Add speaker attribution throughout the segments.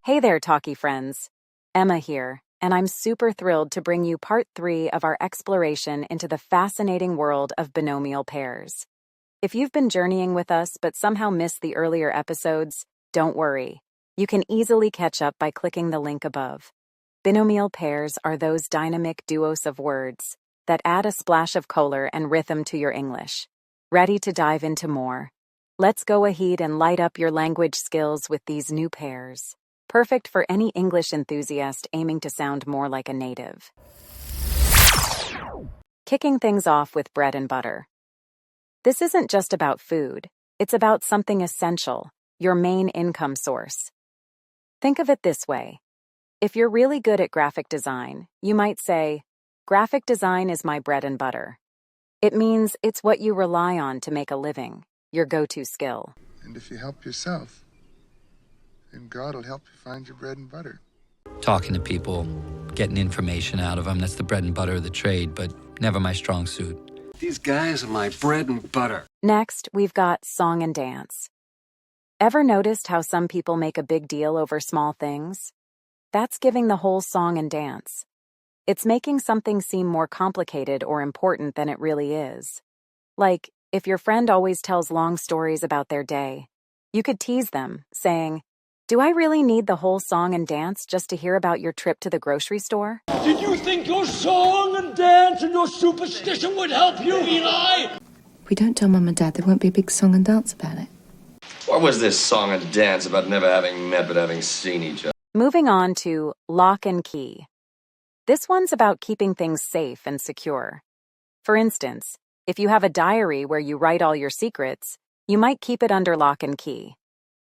Speaker 1: Hey there, Talky friends. Emma here, and I'm super thrilled to bring you part 3 of our exploration into the fascinating world of binomial pairs. If you've been journeying with us but somehow missed the earlier episodes, don't worry. You can easily catch up by clicking the link above. Binomial pairs are those dynamic duos of words that add a splash of color and rhythm to your English. Ready to dive into more? Let's go ahead and light up your language skills with these new pairs. Perfect for any English enthusiast aiming to sound more like a native. Kicking things off with bread and butter. This isn't just about food, it's about something essential, your main income source. Think of it this way. If you're really good at graphic design, you might say, "Graphic design is my bread and butter." It means it's what you rely on to make a living, your go-to skill.
Speaker 2: And if you help yourself, then God will help you find your bread and butter.
Speaker 3: Talking to people, getting information out of them, that's the bread and butter of the trade, but never my strong suit.
Speaker 4: These guys are my bread and butter.
Speaker 1: Next, we've got song and dance. Ever noticed how some people make a big deal over small things? That's giving the whole song and dance. It's making something seem more complicated or important than it really is. Like, if your friend always tells long stories about their day, you could tease them, saying, "Do I really need the whole song and dance just to hear about your trip to the grocery store?"
Speaker 5: Did you think your song and dance and your superstition would help you, Eli?
Speaker 6: If we don't tell Mum and Dad, there won't be a big song and dance about it.
Speaker 7: What was this song and dance about never having met but having seen each other?
Speaker 1: Moving on to lock and key. This one's about keeping things safe and secure. For instance, if you have a diary where you write all your secrets, you might keep it under lock and key.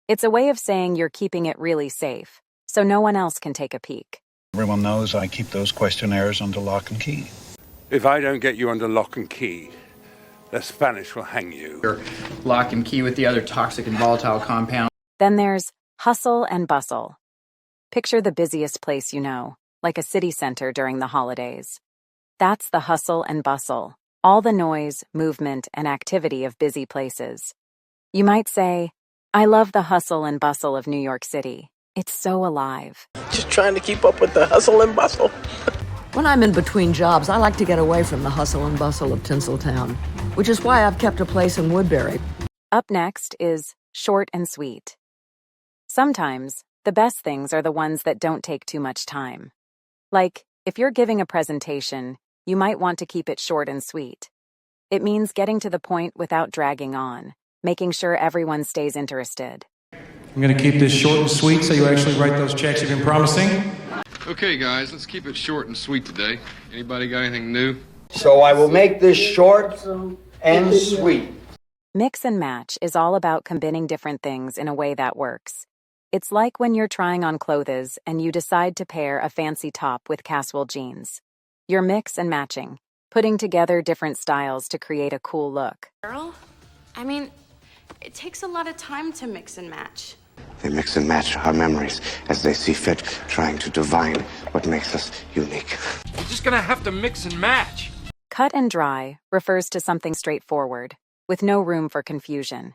Speaker 1: It's a way of saying you're keeping it really safe, so no one else can take a peek.
Speaker 8: Everyone knows I keep those questionnaires under lock and key.
Speaker 9: If I don't get you under lock and key, the Spanish will hang you.
Speaker 10: Or lock and key with the other toxic and volatile compound.
Speaker 1: Then there's hustle and bustle. Picture the busiest place you know, like a city center during the holidays. That's the hustle and bustle, all the noise, movement, and activity of busy places. You might say, "I love the hustle and bustle of New York City. It's so alive."
Speaker 11: Just trying to keep up with the hustle and bustle.
Speaker 12: When I'm in between jobs, I like to get away from the hustle and bustle of Tinseltown, which is why I've kept a place in Woodbury.
Speaker 1: Up next is short and sweet. Sometimes, the best things are the ones that don't take too much time. Like, if you're giving a presentation, you might want to keep it short and sweet. It means getting to the point without dragging on, making sure everyone stays interested.
Speaker 13: I'm going to keep this short and sweet so you actually write those checks you've been promising.
Speaker 14: Okay, guys, let's keep it short and sweet today. Anybody got anything new?
Speaker 15: So I will make this short and sweet.
Speaker 1: Mix and match is all about combining different things in a way that works. It's like when you're trying on clothes and you decide to pair a fancy top with casual jeans. You're mix and matching, putting together different styles to create a cool look.
Speaker 16: Girl, it takes a lot of time to mix and match.
Speaker 17: They mix and match our memories as they see fit, trying to divine what makes us unique.
Speaker 5: You're just gonna have to mix and match.
Speaker 1: Cut and dry refers to something straightforward, with no room for confusion.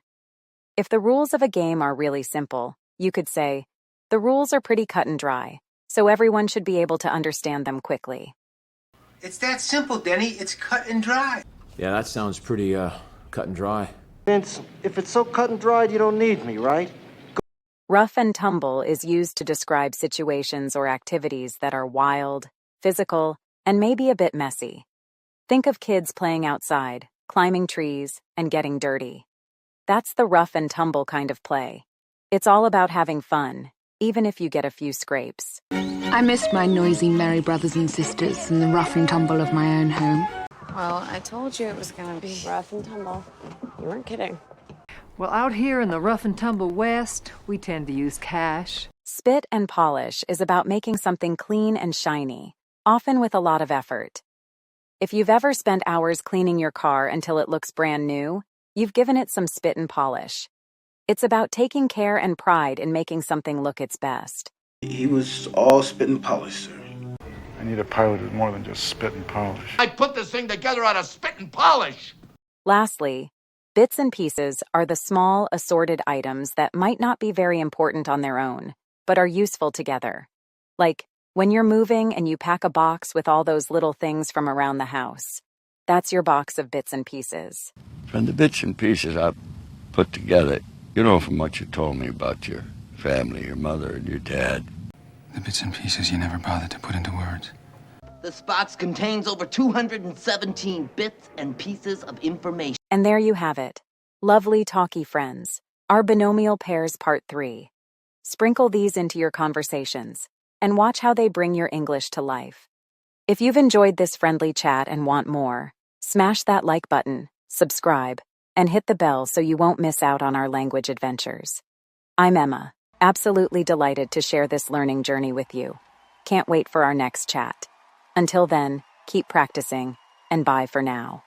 Speaker 1: If the rules of a game are really simple, you could say, "The rules are pretty cut and dry, so everyone should be able to understand them quickly."
Speaker 15: It's that simple, Denny. It's cut and dry.
Speaker 18: Yeah, that sounds pretty, cut and dry.
Speaker 11: Vince, if it's so cut and dried, you don't need me, right?
Speaker 1: Rough and tumble is used to describe situations or activities that are wild, physical, and maybe a bit messy. Think of kids playing outside, climbing trees, and getting dirty. That's the rough and tumble kind of play. It's all about having fun, even if you get a few scrapes.
Speaker 6: I missed my noisy merry brothers and sisters and the rough and tumble of my own home.
Speaker 16: Well, I told you it was gonna be rough and tumble. You weren't kidding.
Speaker 19: Well, out here in the rough and tumble West, we tend to use cash.
Speaker 1: Spit and polish is about making something clean and shiny, often with a lot of effort. If you've ever spent hours cleaning your car until it looks brand new, you've given it some spit and polish. It's about taking care and pride in making something look its best.
Speaker 15: He was all spit and polish, sir.
Speaker 8: I need a pilot who's more than just spit and polish.
Speaker 5: I put this thing together out of spit and polish.
Speaker 1: Lastly, bits and pieces are the small, assorted items that might not be very important on their own, but are useful together. Like when you're moving and you pack a box with all those little things from around the house. That's your box of bits and pieces.
Speaker 20: From the bits and pieces I've put together, you know, from what you told me about your family, your mother and your dad.
Speaker 21: The bits and pieces you never bothered to put into words.
Speaker 22: This box contains over 217 bits and pieces of information.
Speaker 1: And there you have it. Lovely Talky friends. Our Binomial Pairs Part 3. Sprinkle these into your conversations and watch how they bring your English to life. If you've enjoyed this friendly chat and want more, smash that like button, subscribe, and hit the bell so you won't miss out on our language adventures. I'm Emma, absolutely delighted to share this learning journey with you. Can't wait for our next chat. Until then, keep practicing, and bye for now.